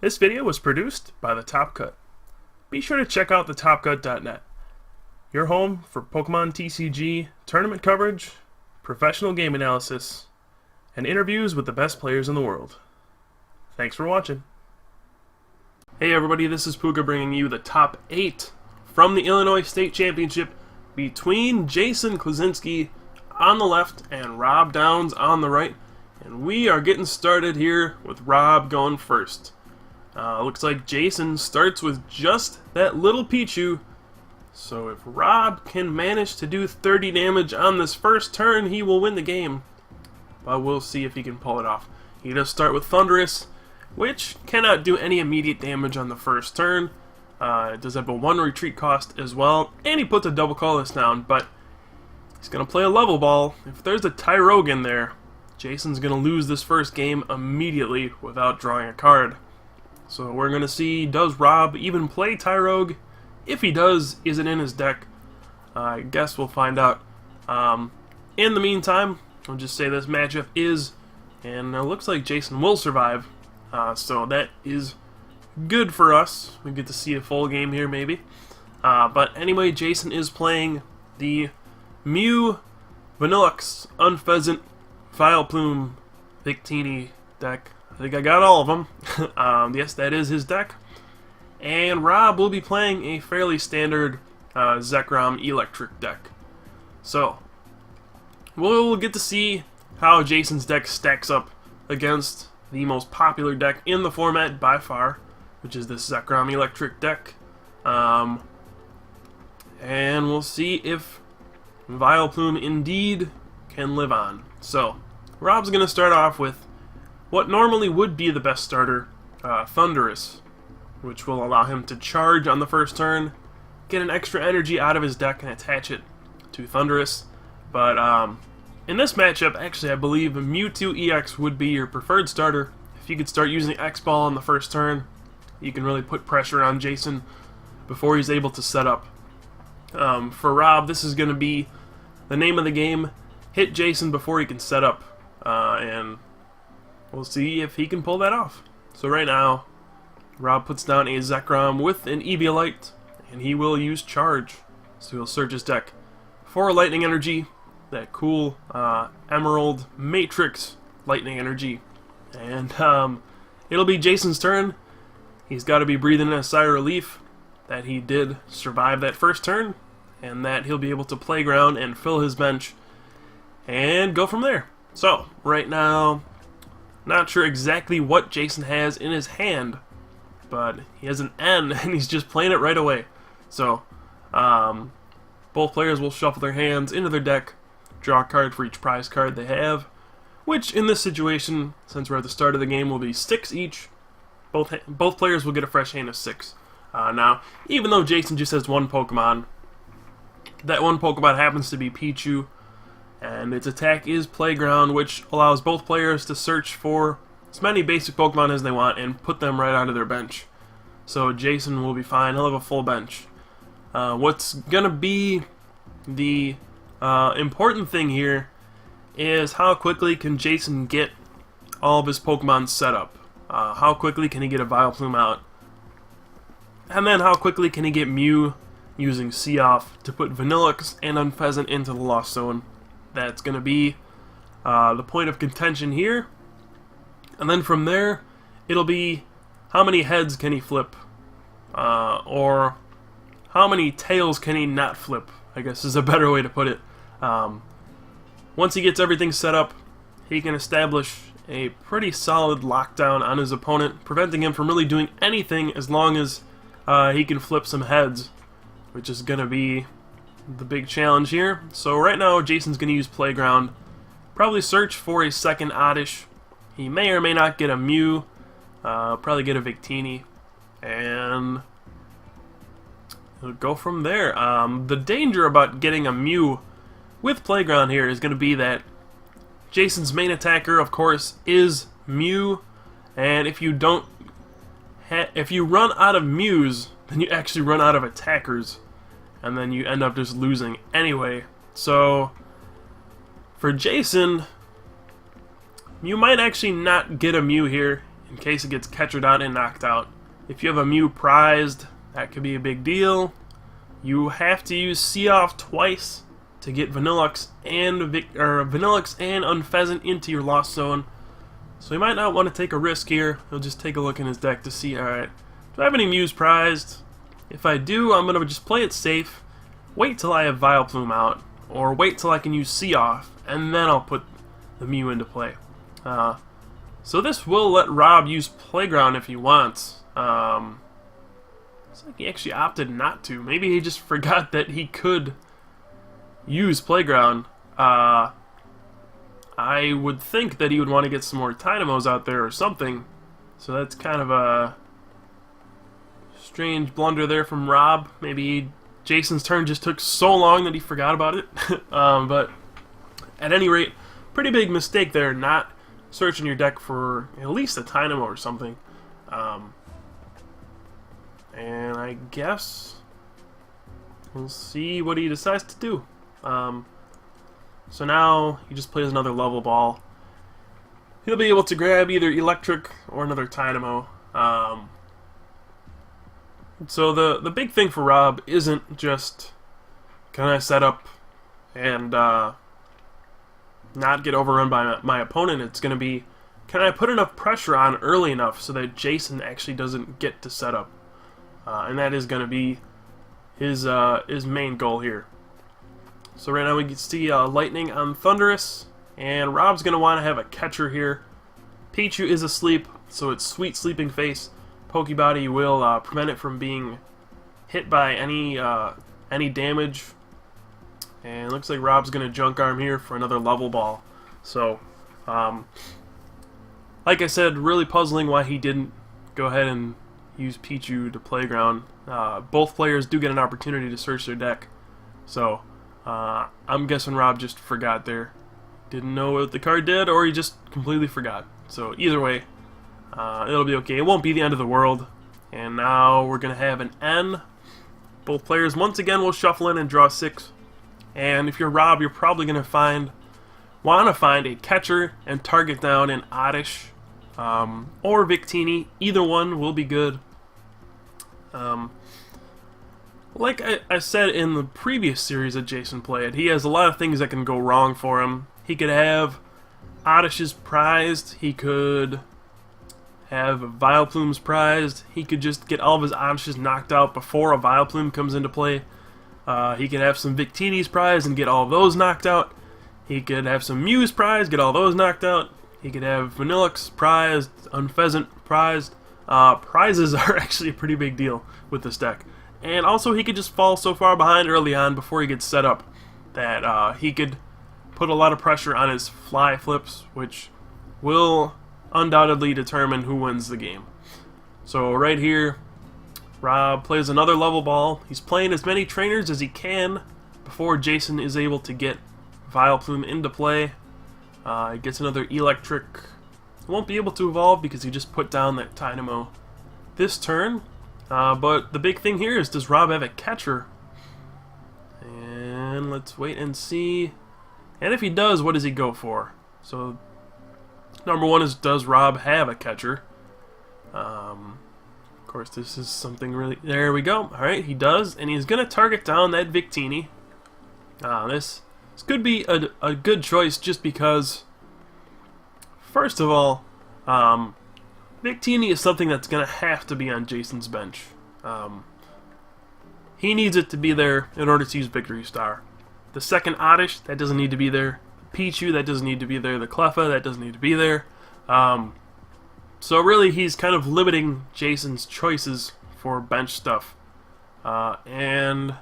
This video was produced by The Top Cut. Be sure to check out thetopcut.net, your home for Pokemon TCG, tournament coverage, professional game analysis, and interviews with the best players in the world. Thanks for watching. Hey everybody, this is Puka bringing you the top 8 from the Illinois State Championship between Jason Klasinski on the left and Rob Downs on the right. And we are getting started here with Rob going first. Looks like Jason starts with just that little Pichu. So if Rob can manage to do 30 damage on this first turn, he will win the game. But we'll see if he can pull it off. He does start with Thundurus, which cannot do any immediate damage on the first turn. It does have a 1 retreat cost as well. And he puts a double colorless down, but he's going to play a level ball. If there's a Tyrogue in there, Jason's going to lose this first game immediately without drawing a card. So we're going to see, does Rob even play Tyrogue? If he does, is it in his deck? I guess we'll find out. In the meantime, I'll just say this matchup is, and it looks like Jason will survive. So that is good for us. We get to see a full game here maybe. But anyway, Jason is playing the Mew, Vanillux, Unfezant, Vileplume, Victini deck. I think I got all of them. Yes, that is his deck. And Rob will be playing a fairly standard Zekrom Electric deck. So, we'll get to see how Jason's deck stacks up against the most popular deck in the format by far, which is this Zekrom Electric deck. And we'll see if Vileplume indeed can live on. So, Rob's going to start off with what normally would be the best starter, Thundurus, which will allow him to charge on the first turn, get an extra energy out of his deck and attach it to Thundurus. But in this matchup, actually I believe Mewtwo EX would be your preferred starter. If you could start using X-Ball on the first turn, you can really put pressure on Jason before he's able to set up. For Rob, this is going to be the name of the game. Hit Jason before he can set up, and we'll see if he can pull that off. So right now, Rob puts down a Zekrom with an Eviolite, and he will use Charge. So he'll search his deck for Lightning Energy, that cool Emerald Matrix Lightning Energy. And it'll be Jason's turn. He's got to be breathing in a sigh of relief that he did survive that first turn, and that he'll be able to playground and fill his bench and go from there. So, right now, not sure exactly what Jason has in his hand, but he has an N, and he's just playing it right away. So, both players will shuffle their hands into their deck, draw a card for each prize card they have, which in this situation, since we're at the start of the game, will be 6 each. Both players will get a fresh hand of 6. Now, even though Jason just has one Pokemon, that one Pokemon happens to be Pichu, and its attack is Playground, which allows both players to search for as many basic Pokemon as they want and put them right onto their bench. So Jason will be fine, he'll have a full bench. What's gonna be the important thing here is how quickly can Jason get all of his Pokemon set up. How quickly can he get a Vileplume out? And then how quickly can he get Mew using Sea-Off to put Vanillux and Unfezant into the Lost Zone? That's going to be the point of contention here. And then from there, it'll be how many heads can he flip? Or how many tails can he not flip, I guess is a better way to put it. Once he gets everything set up, he can establish a pretty solid lockdown on his opponent, preventing him from really doing anything as long as he can flip some heads, which is going to be the big challenge here. So right now, Jason's going to use Playground, probably search for a second Oddish. He may or may not get a Mew, probably get a Victini, and he'll go from there. The danger about getting a Mew with Playground here is going to be that Jason's main attacker, of course, is Mew, and if you run out of Mews, then you actually run out of attackers, and then you end up just losing anyway. So, for Jason, you might actually not get a Mew here, in case it gets catchered on and knocked out. If you have a Mew prized, that could be a big deal. You have to use Seoff twice to get Vanilluxe and Unfezant into your Lost Zone. So you might not want to take a risk here. He'll just take a look in his deck to see, alright, do I have any Mews prized? If I do, I'm going to just play it safe, wait till I have Vileplume out, or wait till I can use Seoff, and then I'll put the Mew into play. So this will let Rob use Playground if he wants. Looks like he actually opted not to. Maybe he just forgot that he could use Playground. I would think that he would want to get some more Tynamos out there or something. So that's kind of a strange blunder there from Rob. Maybe Jason's turn just took so long that he forgot about it. But at any rate, pretty big mistake there, not searching your deck for at least a Tynamo or something. And I guess we'll see what he decides to do. So now he just plays another level ball. He'll be able to grab either Electric or another Tynamo. So the big thing for Rob isn't just, can I set up and not get overrun by my opponent? It's going to be, can I put enough pressure on early enough so that Jason actually doesn't get to set up? And that is going to be his main goal here. So right now we can see Lightning on Thundurus, and Rob's going to want to have a catcher here. Pichu is asleep, so it's Sweet Sleeping Face. Pokebody will prevent it from being hit by any damage. And it looks like Rob's going to Junk Arm here for another level ball. So, like I said, really puzzling why he didn't go ahead and use Pichu to Playground. Both players do get an opportunity to search their deck. So, I'm guessing Rob just forgot there. Didn't know what the card did, or he just completely forgot. So, either way, it'll be okay. It won't be the end of the world. And now we're going to have an N. Both players once again will shuffle in and draw 6. And if you're Rob, you're probably going to want to find a catcher and target down an Oddish or Victini. Either one will be good. Like I said in the previous series that Jason played, he has a lot of things that can go wrong for him. He could have Oddishes prized. He could have Vileplumes prized. He could just get all of his Oddishes knocked out before a Vileplume comes into play. He could have some Victinis prized and get all of those knocked out. He could have some Mews prized, get all those knocked out. He could have Vanilluxe prized, Unfezant prized. Prizes are actually a pretty big deal with this deck. And also he could just fall so far behind early on before he gets set up that he could put a lot of pressure on his fly flips, which will undoubtedly determine who wins the game. So right here, Rob plays another level ball. He's playing as many trainers as he can before Jason is able to get Vileplume into play. He gets another Electric. He won't be able to evolve because he just put down that Tynamo this turn. But the big thing here is, does Rob have a catcher? And let's wait and see. And if he does, what does he go for? So number one is, does Rob have a catcher? Of course, this is something really... There we go. Alright, he does. And he's going to target down that Victini. This could be a good choice just because, first of all, Victini is something that's going to have to be on Jason's bench. He needs it to be there in order to use Victory Star. The second Oddish, that doesn't need to be there. Pichu, that doesn't need to be there. The Cleffa, that doesn't need to be there. So really, he's kind of limiting Jason's choices for bench stuff. And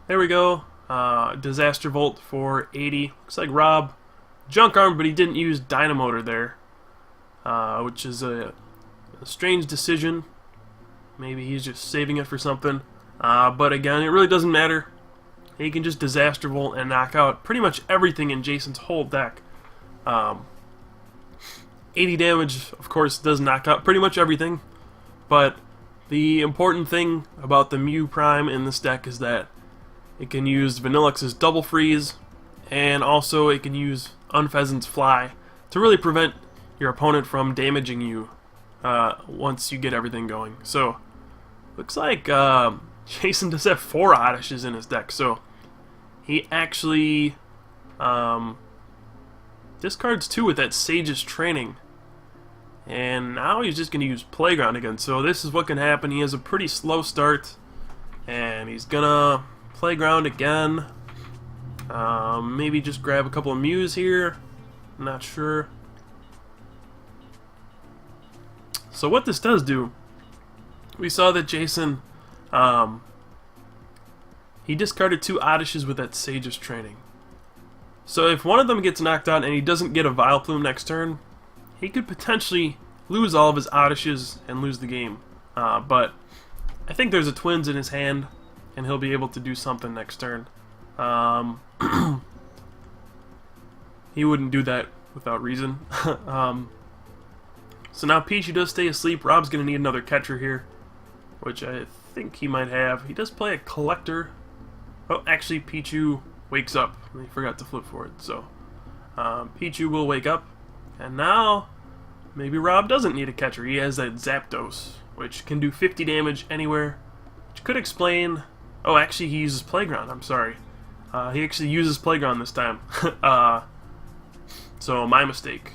there we go. Disaster Volt for 80. Looks like Rob Junk Arm, but he didn't use Dynamotor there, which is a strange decision. Maybe he's just saving it for something. But again, it really doesn't matter. He can just Disaster Volt and knock out pretty much everything in Jason's whole deck. 80 damage, of course, does knock out pretty much everything. But the important thing about the Mew Prime in this deck is that it can use Vanilluxe's Double Freeze, and also it can use Unfezant's Fly to really prevent your opponent from damaging you once you get everything going. So, looks like Jason does have 4 Oddishes in his deck, so he actually discards 2 with that Sage's Training. And now he's just going to use Playground again. So this is what can happen. He has a pretty slow start, and he's going to Playground again. Maybe just grab a couple of Mews here. Not sure. So what this does do, we saw that Jason, he discarded 2 Oddishes with that Sage's Training. So if one of them gets knocked out and he doesn't get a Vileplume next turn, he could potentially lose all of his Oddishes and lose the game. But I think there's a Twins in his hand, and he'll be able to do something next turn. He wouldn't do that without reason. So now Pichu does stay asleep. Rob's going to need another catcher here, which I think he might have. He does play a Collector. Oh, actually, Pichu wakes up. He forgot to flip for it. So Pichu will wake up. And now, maybe Rob doesn't need a catcher. He has that Zapdos, which can do 50 damage anywhere. Which could explain... Oh, actually, he uses Playground. I'm sorry. He actually uses Playground this time. So, my mistake.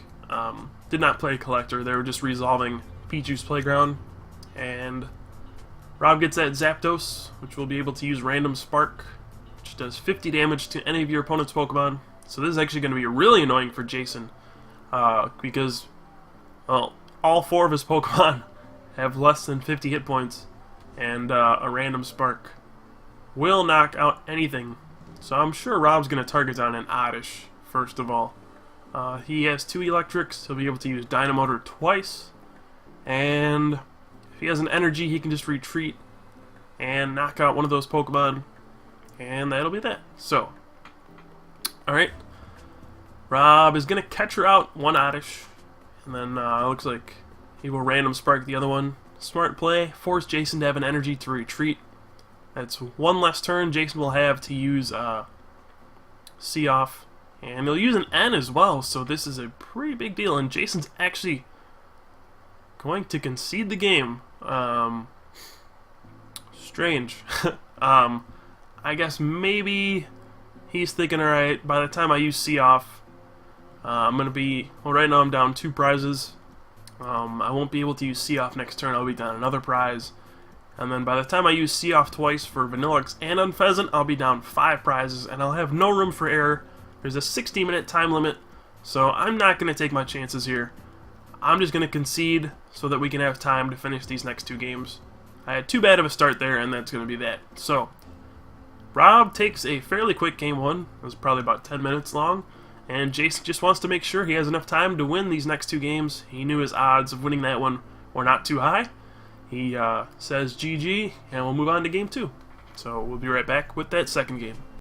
Did not play Collector. They were just resolving Pichu's Playground. And Rob gets that Zapdos, which will be able to use Random Spark, which does 50 damage to any of your opponent's Pokemon. So this is actually going to be really annoying for Jason. Because, well, all 4 of his Pokemon have less than 50 hit points. And a Random Spark will knock out anything. So I'm sure Rob's going to target on an Oddish, first of all. He has 2 Electrics. He'll be able to use Dynamotor twice. And if he has an Energy, he can just retreat and knock out one of those Pokemon. And that'll be that. So, alright. Rob is going to catcher out 1 Oddish. And then looks like he will Random Spark the other one. Smart play. Force Jason to have an Energy to retreat. That's 1 less turn Jason will have to use See-Off. And he'll use an N as well, so this is a pretty big deal. And Jason's actually going to concede the game. Strange. I guess maybe he's thinking, alright, by the time I use See-Off, I'm going to be... Well, right now I'm down 2 prizes. I won't be able to use See-Off next turn. I'll be down another prize. And then by the time I use See-Off twice for Vanillix and Unfezant, I'll be down 5 prizes, and I'll have no room for error. There's a 60-minute time limit, so I'm not going to take my chances here. I'm just going to concede so that we can have time to finish these next 2 games. I had too bad of a start there, and that's going to be that. So, Rob takes a fairly quick game 1. It was probably about 10 minutes long. And Jason just wants to make sure he has enough time to win these next 2 games. He knew his odds of winning that one were not too high. He says GG, and we'll move on to game 2. So we'll be right back with that second game.